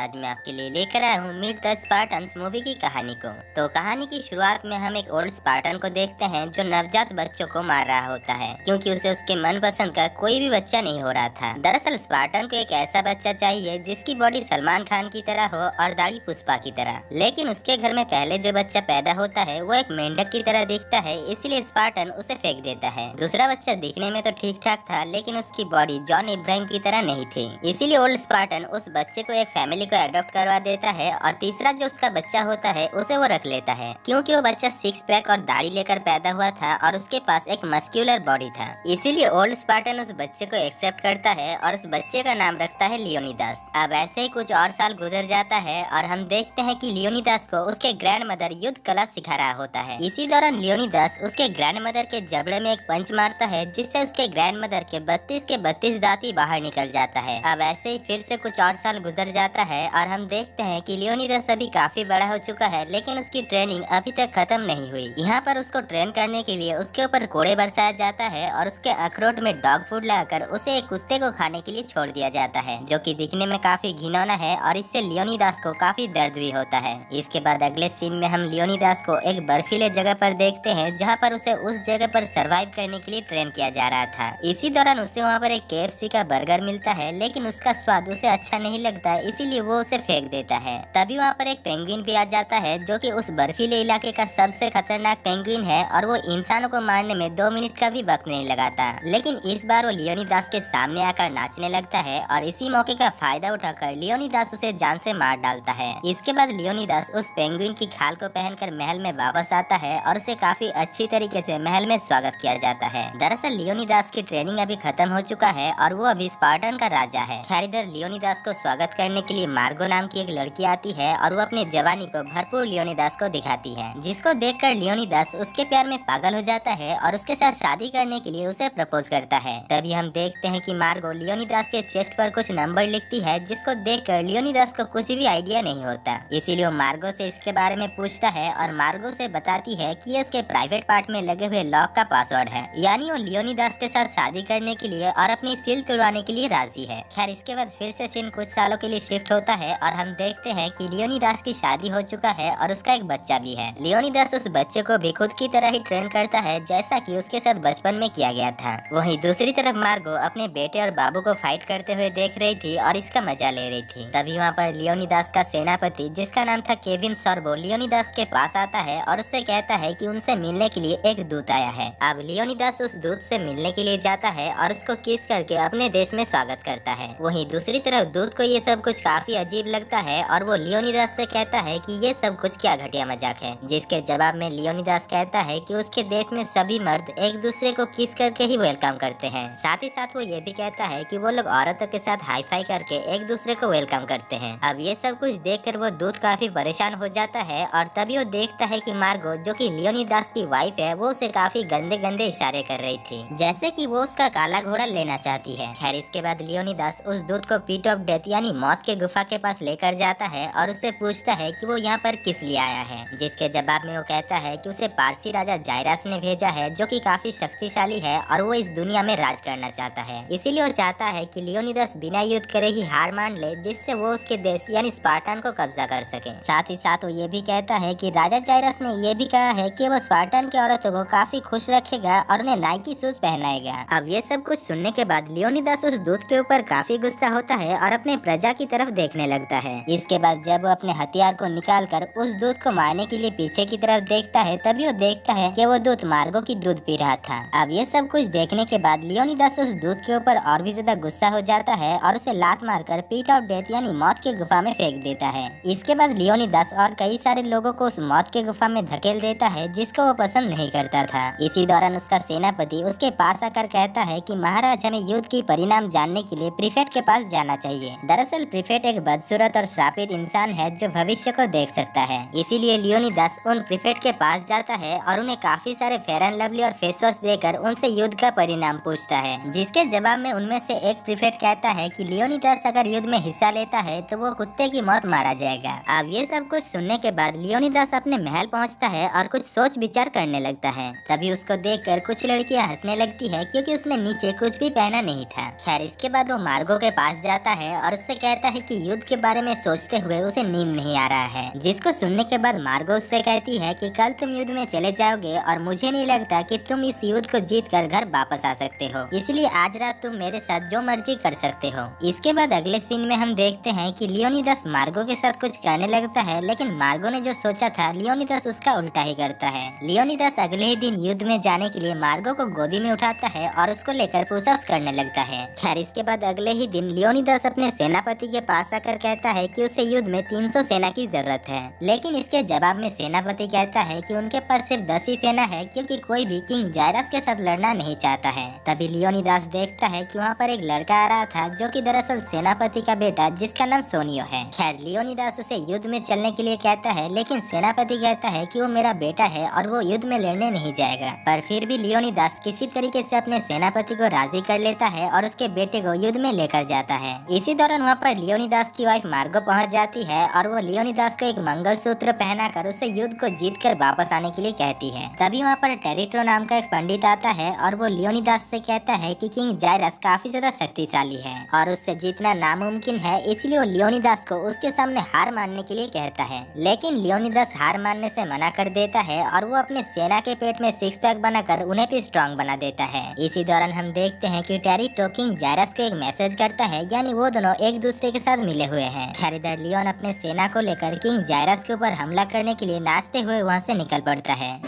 आज मैं आपके लिए लेकर आया हूँ मीट द स्पार्टन्स मूवी की कहानी को। तो कहानी की शुरुआत में हम एक ओल्ड स्पार्टन को देखते हैं जो नवजात बच्चों को मार रहा होता है क्योंकि उसे उसके मनपसंद का कोई भी बच्चा नहीं हो रहा था। दरअसल स्पार्टन को एक ऐसा बच्चा चाहिए जिसकी बॉडी सलमान खान की तरह हो और दाढ़ी पुष्पा की तरह, लेकिन उसके घर में पहले जो बच्चा पैदा होता है वो एक मेंढक की तरह दिखता है, इसलिए स्पार्टन उसे फेंक देता है। दूसरा बच्चा दिखने में तो ठीक ठाक था लेकिन उसकी बॉडी जॉन इब्राहिम की तरह नहीं थी, इसीलिए ओल्ड स्पार्टन उस बच्चे को एक फैमिली को अडॉप्ट करवा देता है और तीसरा जो उसका बच्चा होता है उसे वो रख लेता है क्योंकि वो बच्चा सिक्स पैक और दाढ़ी लेकर पैदा हुआ था और उसके पास एक मस्क्यूलर बॉडी था। इसीलिए ओल्ड स्पार्टन उस बच्चे को एक्सेप्ट करता है और उस बच्चे का नाम रखता है लियोनिदास। अब ऐसे ही कुछ और साल गुजर जाता है और हम देखते हैं कि लियोनिदास को उसके ग्रैंड मदर युद्ध कला सिखा रहा होता है। इसी दौरान लियोनिदास उसके ग्रैंड मदर के जबड़े में एक पंच मारता है जिससे उसके ग्रैंड मदर के 32 दांत ही बाहर निकल जाता है। अब ऐसे ही फिर से कुछ और साल गुजर जाता है और हम देखते हैं कि लियोनिदास अभी काफी बड़ा हो चुका है लेकिन उसकी ट्रेनिंग अभी तक खत्म नहीं हुई। यहाँ पर उसको ट्रेन करने के लिए उसके ऊपर कोड़े बरसाया जाता है और उसके अखरोट में डॉग फूड लगाकर उसे एक कुत्ते को खाने के लिए छोड़ दिया जाता है जो कि दिखने में काफी घिनौना है और इससे लियोनिदास को काफी दर्द भी होता है। इसके बाद अगले सीन में हम लियोनिदास को एक बर्फीले जगह पर देखते हैं जहाँ पर उसे उस जगह पर सर्वाइव करने के लिए ट्रेन किया जा रहा था। इसी दौरान उसे वहाँ पर एक KFC का बर्गर मिलता है लेकिन उसका स्वाद उसे अच्छा नहीं लगता इसीलिए वो उसे फेंक देता है। तभी वहाँ पर एक पेंगुइन भी आ जाता है जो कि उस बर्फीले इलाके का सबसे खतरनाक पेंगुइन है और वो इंसानों को मारने में 2 मिनट का भी वक्त नहीं लगाता। लेकिन इस बार वो लियोनिदास के सामने आकर नाचने लगता है और इसी मौके का फायदा उठाकर लियोनिदास उसे जान से मार डालता है। इसके बाद लियोनिदास उस पेंगुइन की खाल को पहनकर महल में वापस आता है और उसे काफी अच्छी तरीके से महल में स्वागत किया जाता है। दरअसल लियोनिदास की ट्रेनिंग अभी खत्म हो चुका है और वो अभी स्पार्टन का राजा है। खैर इधर लियोनिदास को स्वागत करने के लिए मार्गो नाम की एक लड़की आती है और वो अपनी जवानी को भरपूर लियोनिदास को दिखाती है, जिसको देखकर लियोनिदास उसके प्यार में पागल हो जाता है और उसके साथ शादी करने के लिए उसे प्रपोज करता है। तभी हम देखते हैं कि मार्गो लियोनिदास के चेस्ट पर कुछ नंबर लिखती है जिसको देखकर लियोनिदास को कुछ भी आइडिया नहीं होता, इसीलिए वो मार्गो से इसके बारे में पूछता है और मार्गो से बताती है कि ये उसके प्राइवेट पार्ट में लगे हुए लॉक का पासवर्ड है, यानी वो लियोनिदास के साथ शादी करने के लिए और अपनी सील तुड़वाने के लिए राजी है। खैर इसके बाद फिर से सीन कुछ सालों के लिए शिफ्ट होता है और हम देखते हैं कि लियोनिदास की शादी हो चुका है और उसका एक बच्चा भी है। लियोनिदास उस बच्चे को भी खुद की तरह ही ट्रेन करता है जैसा कि उसके साथ बचपन में किया गया था। वहीं दूसरी तरफ मार्गो अपने बेटे और बाबू को फाइट करते हुए देख रही थी और इसका मजा ले रही थी। तभी वहाँ पर लियोनिदास का सेनापति जिसका नाम था केविन सॉर्बो लियोनिदास के पास आता है और उससे कहता है कि उनसे मिलने के लिए एक दूत आया है। अब लियोनिदास उस दूत से मिलने के लिए जाता है और उसको किस करके अपने देश में स्वागत करता है। वहीं दूसरी तरफ दूत को ये सब कुछ काफी अजीब लगता है और वो लियोनिदास से कहता है कि ये सब कुछ क्या घटिया मजाक है, जिसके जवाब में लियोनिदास कहता है कि उसके देश में सभी मर्द एक दूसरे को किस करके ही वेलकम करते हैं। साथ ही साथ वो ये भी कहता है कि वो लोग औरतों के साथ हाई फाई करके एक दूसरे को वेलकम करते हैं। अब ये सब कुछ देखकर वो दूत काफी परेशान हो जाता है और तभी वो देखता है कि मार्गो जो कि लियोनिदास की वाइफ है वो उसे काफी गंदे गंदे इशारे कर रही थी, जैसे कि वो उसका काला घोड़ा लेना चाहती है। खैर इसके बाद लियोनिदास उस दूत को पीट ऑफ डेथ यानी मौत के गुफा के पास लेकर जाता है और उससे पूछता है कि वो यहाँ पर किस लिए आया है, जिसके जवाब में वो कहता है कि उसे पारसी राजा जायरस ने भेजा है जो कि काफी शक्तिशाली है और वो इस दुनिया में राज करना चाहता है। इसीलिए वो चाहता है कि लियोनिदास बिना युद्ध करे ही हार मान ले जिससे वो उसके देश यानी स्पार्टन को कब्जा कर सके। साथ ही साथ वो ये भी कहता है कि राजा जायरस ने ये भी कहा है कि वो स्पार्टन की औरतों को काफी खुश रखेगा और उन्हें नाइकी शूज पहनाएगा। अब ये सब कुछ सुनने के बाद लियोनिदास उस दूत के ऊपर काफी गुस्सा होता है और अपने प्रजा की तरफ देखने लगता है। इसके बाद जब वो अपने हथियार को निकाल कर उस दूत को मारने के लिए पीछे की तरफ देखता है तभी वो देखता है कि वो दूत मार्गो की दूध पी रहा था। अब ये सब कुछ देखने के बाद लियोनिदास उस दूत के ऊपर और भी ज्यादा गुस्सा हो जाता है और उसे लात मारकर पीट ऑफ डेथ यानी मौत की गुफा में फेंक देता है। इसके बाद लियोनिदास और कई सारे लोगों को उस मौत के गुफा में धकेल देता है जिसको वो पसंद नहीं करता था। इसी दौरान उसका सेनापति उसके पास आकर कहता है कि महाराज हमें युद्ध की परिणाम जानने के लिए प्रीफेक्ट के पास जाना चाहिए। दरअसल प्रीफेक्ट एक बदसूरत और श्रापित इंसान है जो भविष्य को देख सकता है। इसीलिए लियोनिदास उन प्रीफेक्ट के पास जाता है और उन्हें काफी सारे फेयर एंड लवली और फेस वॉश देकर उनसे युद्ध का परिणाम पूछता है, जिसके जवाब में उनमें से एक प्रीफेक्ट कहता है कि लियोनिदास अगर युद्ध में हिस्सा लेता है तो वो कुत्ते की मौत मारा जाएगा। अब ये सब कुछ सुनने के बाद लियोनिदास अपने महल पहुंचता है और कुछ सोच विचार करने लगता है। तभी उसको देखकर कुछ लड़कियां हंसने लगती है क्योंकि उसने नीचे कुछ भी पहना नहीं था। खैर इसके बाद वो मार्गो के पास जाता है और उससे कहता है कि युद्ध के बारे में सोचते हुए उसे नींद नहीं आ रहा है, जिसको सुनने के बाद मार्गो उससे कहती है कि कल तुम युद्ध में चले जाओगे और मुझे नहीं लगता कि तुम इस युद्ध को जीत कर घर वापस आ सकते हो, इसलिए आज रात तुम मेरे साथ जो मर्जी कर सकते हो। इसके बाद अगले सीन में हम देखते हैं कि लियोनिदास मार्गो के साथ कुछ करने लगता है, लेकिन मार्गो ने जो सोचा था लियोनिदास उसका उल्टा ही करता है। लियोनिदास अगले ही दिन युद्ध में जाने के लिए मार्गो को गोदी में उठाता है और उसको लेकर पुशअप्स करने लगता है। खैर इसके बाद अगले ही दिन लियोनिदास अपने सेनापति के पास आकर कहता है कि उसे युद्ध में 300 सेना की जरूरत है, लेकिन इसके जवाब में सेनापति कहता है कि उनके पास सिर्फ 10 ही सेना है, क्योंकि कोई भी किंग जायरस के साथ लड़ना नहीं चाहता है। तभी लियोनिदास देखता है कि वहाँ पर एक लड़का आ रहा था जो कि दरअसल सेनापति का बेटा, जिसका नाम सोनियो है। खैर लियोनिदास उसे युद्ध में चलने के लिए कहता है, लेकिन सेनापति कहता है कि वो मेरा बेटा है और वो युद्ध में लड़ने नहीं जाएगा। पर फिर भी लियोनिदास किसी तरीके से अपने सेनापति को राजी कर लेता है और उसके बेटे को युद्ध में लेकर जाता है। इसी दौरान वहाँ पर लियोनिदास की वाइफ मार्गो पहुँच जाती है और वो लियोनिदास को एक मंगलसूत्र पहनाकर उसे युद्ध को जीत कर वापस आने के लिए कहती है। तभी वहाँ पर टेरिटो नाम का एक पंडित आता है और वो लियोनिदास से कहता है कि किंग जायरस काफी ज्यादा शक्तिशाली है और उससे जीतना नामुमकिन है, इसलिए वो लियोनिदास को उसके सामने हार मानने के लिए कहता है। लेकिन लियोनिदास हार मानने से मना कर देता है और वो अपने सेना के पेट में सिक्स पैक बनाकर उन्हें भी स्ट्रॉन्ग बना देता है। इसी दौरान हम देखते हैं कि टेरिटो किंग जायरस को एक मैसेज करता है, यानी वो दोनों एक दूसरे के साथ मिले हुए हैं। खैर इधर लियोन अपने सेना को लेकर किंग जायरस के ऊपर हमला करने के लिए नाचते हुए वहाँ से निकल पड़ता है।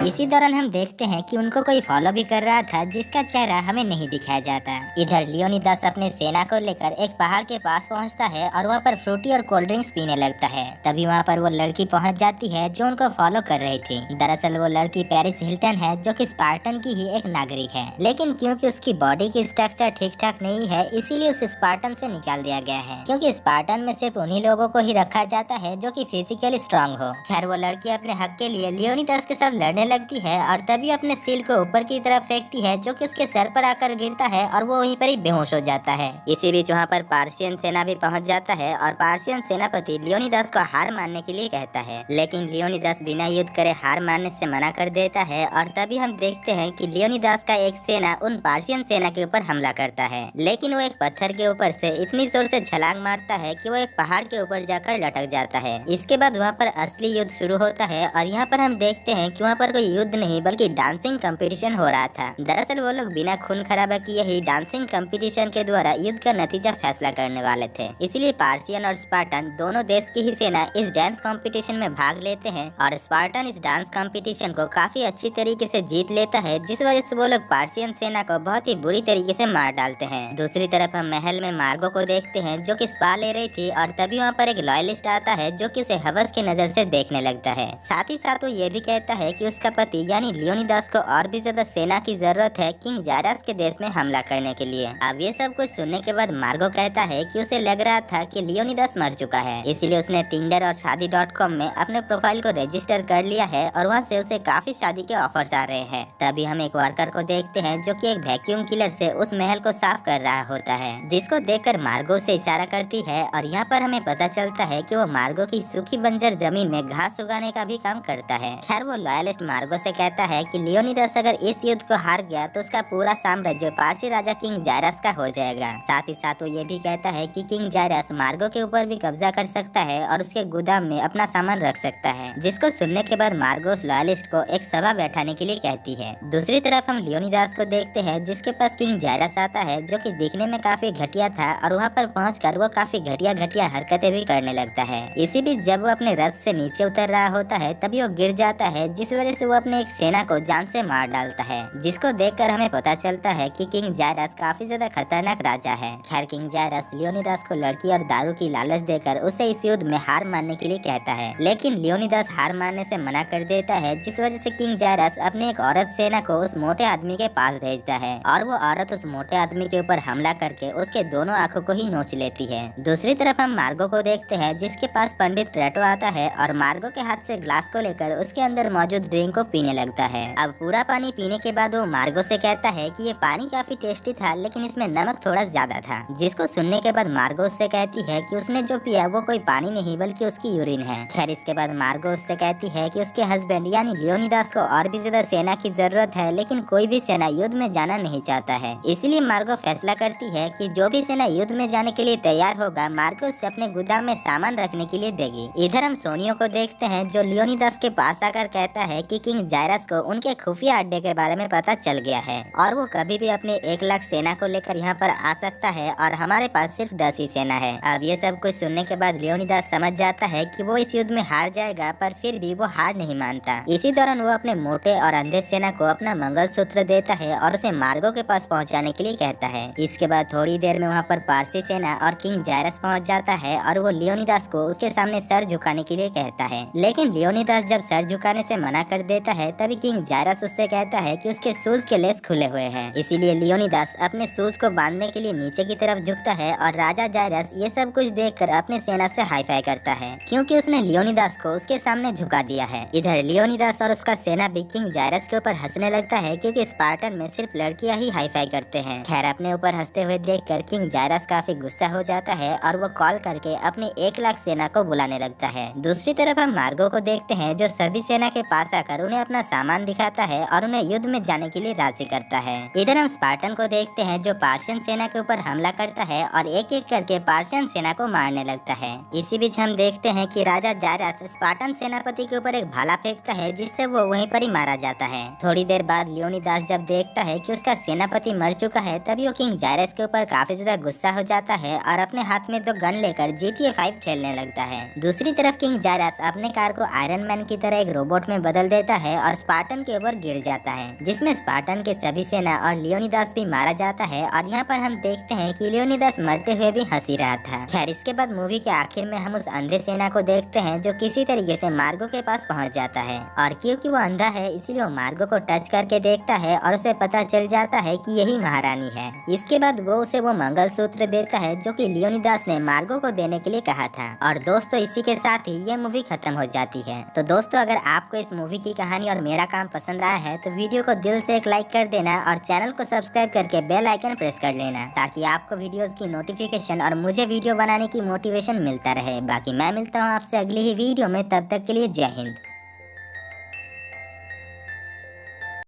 इसी दौरान हम देखते हैं कि उनको कोई फॉलो भी कर रहा था, जिसका चेहरा हमें नहीं दिखाया जाता। इधर लियोनिदास अपने सेना को लेकर एक पहाड़ के पास पहुंचता है और वहां पर फ्रूटी और कोल्ड ड्रिंक्स पीने लगता है। तभी वहां पर वो लड़की पहुंच जाती है जो उनको फॉलो कर रही थी। दरअसल वो लड़की पेरिस हिल्टन है, जो कि स्पार्टन की ही एक नागरिक है, लेकिन क्योंकि उसकी बॉडी की स्ट्रक्चर ठीक ठाक नहीं है, इसीलिए उसे स्पार्टन से निकाल दिया गया है, क्योंकि स्पार्टन में सिर्फ उन्हीं लोगों को ही रखा जाता है जो कि फिजिकली स्ट्रांग हो। खैर वो लड़की अपने हक के लिए लियोनिदास के साथ लड़ने लगती है और तभी अपने सील को ऊपर की तरफ फेंकती है, जो कि उसके सर पर आकर गिरता है और वो वहीं पर ही बेहोश हो जाता है। इसी बीच वहाँ पर पार्शियन सेना भी पहुँच जाता है और पार्शियन सेनापति लियोनिदास को हार मानने के लिए कहता है, लेकिन लियोनिदास बिना युद्ध करे हार मानने से मना कर देता है। और तभी हम देखते हैं कि लियोनिदास का एक सेना उन पार्शियन सेना के ऊपर हमला करता है, लेकिन वो एक पत्थर के ऊपर से इतनी जोर से छलांग मारता है कि वो एक पहाड़ के ऊपर जाकर लटक जाता है। इसके बाद वहाँ पर असली युद्ध शुरू होता है और यहाँ पर हम देखते हैं कि वहाँ पर कोई युद्ध नहीं बल्कि डांसिंग कंपटीशन हो रहा था। दरअसल वो लोग बिना खून खराबा किए ही डांसिंग कंपटीशन के द्वारा युद्ध का नतीजा फैसला करने वाले थे। इसलिए पार्शियन और स्पार्टन दोनों देश की ही सेना इस डांस कंपटीशन में भाग लेते हैं और स्पार्टन इस डांस कंपटीशन को काफी अच्छी तरीके से जीत लेता है, जिस वजह से वो लोग पार्शियन सेना को बहुत ही बुरी तरीके से मार डालते हैं। दूसरी तरफ हम महल में मार्गो को देखते हैं जो कि स्पा ले रही थी और तभी वहाँ पर एक लॉयलिस्ट आता है जो कि उसे हवस की नजर से देखने लगता है। साथ ही साथ वो ये भी कहता है कि उसका पति यानी लियोनिदास को और भी ज्यादा सेना की जरूरत है किंग जायरस के देश में हमला करने के लिए। अब ये सब कुछ सुनने के बाद मार्गो कहता है कि उसे लग रहा था कि लियोनिदास मर चुका है, इसलिए उसने टिंडर और शादी.com में अपने प्रोफाइल को रजिस्टर कर लिया है और वहाँ से उसे काफी शादी के ऑफर्स आ रहे हैं। तभी हम एक वर्कर को देखते हैं जो कि एक वैक्यूम क्लीनर से उस महल को साफ कर रहा होता है, जिसको देखकर मार्गो से इशारा करती है और यहाँ पर हमें पता चलता है कि वो मार्गो की सूखी बंजर जमीन में घास उगाने का भी काम करता है। खैर वो लॉयलिस्ट मार्गो से कहता है कि लियोनिदास अगर इस युद्ध को हार गया तो उसका पूरा साम्राज्य पारसी राजा किंग जायरस का हो जाएगा। साथ ही साथ वो ये भी कहता है कि किंग जायरस मार्गो के ऊपर भी कब्जा कर सकता है और उसके गोदाम में अपना सामान रख सकता है, जिसको सुनने के बाद मार्गो लॉयलिस्ट को एक सभा बैठाने के लिए कहती है। दूसरी तरफ हम लियोनिदास को देखते हैं जिसके पास किंग जायरस आता है, जो कि दिखने में काफी घटिया था और वहाँ पर पहुंचकर वो काफी घटिया हरकतें भी करने लगता है। इसी बीच जब वो अपने रथ से नीचे उतर रहा होता है तभी वो गिर जाता है, जिस वजह से वो अपने एक सेना को जान से मार डालता है, जिसको देखकर हमें पता चलता है कि किंग जायरस काफी ज्यादा खतरनाक राजा है। खैर किंग जायरस लियोनिदास को लड़की और दारू की लालच देकर उसे इस युद्ध में हार मानने के लिए कहता है, लेकिन लियोनिदास हार मानने से मना कर देता है, जिस वजह से किंग जायरस अपने एक औरत सेना को उस मोटे आदमी के पास भेजता है और वो औरत उस मोटे आदमी के ऊपर हमला करके उसके दोनों आंखों को ही नोच लेती है। दूसरी तरफ हम मार्गो को देखते हैं जिसके पास पंडित ट्रेटो आता है और मार्गो के हाथ से ग्लास को लेकर उसके अंदर मौजूद ड्रिंक को पीने लगता है। अब पूरा पानी पीने के बाद वो मार्गो से कहता है कि ये पानी काफी टेस्टी था, लेकिन इसमें नमक थोड़ा ज्यादा था। जिसको सुनने के बाद मार्गो उससे कहती है कि उसने जो पिया वो कोई पानी नहीं बल्कि उसकी यूरिन है। खैर इसके बाद मार्गो उससे कहती है कि उसके हस्बैंड यानी लियोनिदास को और भी ज्यादा सेना की जरूरत है, लेकिन कोई भी सेना युद्ध में जाना नहीं चाहता है। इसीलिए मार्गो फैसला करती है कि जो भी सेना युद्ध में जाने के लिए तैयार होगा मार्गो उससे अपने गोदाम में सामान रखने के लिए देगी। इधर हम सोनियो को देखते हैं जो लियोनिदास के पास आकर कहता है कि किंग जायरस को उनके खुफिया अड्डे के बारे में पता चल गया है और वो कभी भी अपने 1 लाख सेना को लेकर यहाँ पर आ सकता है और हमारे पास सिर्फ 10 ही सेना है। अब ये सब कुछ सुनने के बाद लियोनिदास समझ जाता है कि वो इस युद्ध में हार जाएगा, पर फिर भी वो हार नहीं मानता। इसी दौरान वो अपने मोटे और अंधे सेना को अपना मंगलसूत्र देता है और उसे मार्गो के पास पहुँचाने के लिए कहता है। इसके बाद थोड़ी देर में वहाँ पर पारसी सेना और किंग जायरस पहुँच जाता है और वो लियोनिदास को उसके सामने सर झुकाने के लिए कहता है। लेकिन लियोनिदास जब सर झुकाने से मना कर देता है तभी किंग जायरस उससे कहता है कि उसके शूज के लेस खुले हुए हैं। इसीलिए लियोनिदास अपने शूज को बांधने के लिए नीचे की तरफ झुकता है और राजा जायरस ये सब कुछ देखकर अपने सेना से हाई फाई करता है, क्योंकि उसने लियोनिदास को उसके सामने झुका दिया है। इधर लियोनिदास और उसका सेना भी किंग जायरस के ऊपर हंसने लगता है, क्योंकि स्पार्टन में सिर्फ लड़कियां ही हाई फाई करते हैं। खैर अपने ऊपर हंसते हुए देखकर किंग जायरस काफी गुस्सा हो जाता है और वो कॉल करके अपने 1 लाख सेना को बुलाने लगता है। दूसरी तरफ हम मार्गो को देखते हैं जो सभी सेना के पास आकर उन्हें अपना सामान दिखाता है और उन्हें युद्ध में जाने के लिए राजी करता है। इधर हम स्पार्टन को देखते हैं जो पार्शियन सेना के ऊपर हमला करता है और एक एक करके पार्शियन सेना को मारने लगता है। इसी बीच हम देखते हैं कि राजा जायरस स्पार्टन सेनापति के ऊपर एक भाला फेंकता है, जिससे वो वहीं पर ही मारा जाता है। थोड़ी देर बाद लियोनिदास जब देखता है कि उसका सेनापति मर चुका है तभी वो किंग जायरस के ऊपर काफी ज्यादा गुस्सा हो जाता है और अपने हाथ में 2 गन लेकर GTA 5 खेलने लगता है। दूसरी तरफ किंग जायरस अपने कार को आयरन मैन की तरह एक रोबोट में बदल देता है और स्पार्टन के ऊपर गिर जाता है, जिसमें स्पार्टन के सभी सेना और लियोनिदास भी मारा जाता है। और यहाँ पर हम देखते हैं कि लियोनिदास मरते हुए भी हंसी रहा था। खैर इसके बाद मूवी के आखिर में हम उस अंधे सेना को देखते हैं जो किसी तरीके से मार्गो के पास पहुँच जाता है, और क्योंकि वो अंधा है इसीलिए वो मार्गो को टच करके देखता है और उसे पता चल जाता है कि यही महारानी है। इसके बाद वो उसे वो मंगलसूत्र देता है जो कि लियोनिदास ने मार्गो को देने के लिए कहा था। और दोस्तों इसी के साथ ही ये मूवी खत्म हो जाती है। तो दोस्तों अगर आपको इस मूवी की कहानी और मेरा काम पसंद आया है तो वीडियो को दिल से एक लाइक कर देना और चैनल को सब्सक्राइब करके बेल आइकन प्रेस कर लेना, ताकि आपको वीडियोस की नोटिफिकेशन और मुझे वीडियो बनाने की मोटिवेशन मिलता रहे। बाकी मैं मिलता हूँ आपसे अगली ही वीडियो में, तब तक के लिए जय हिंद।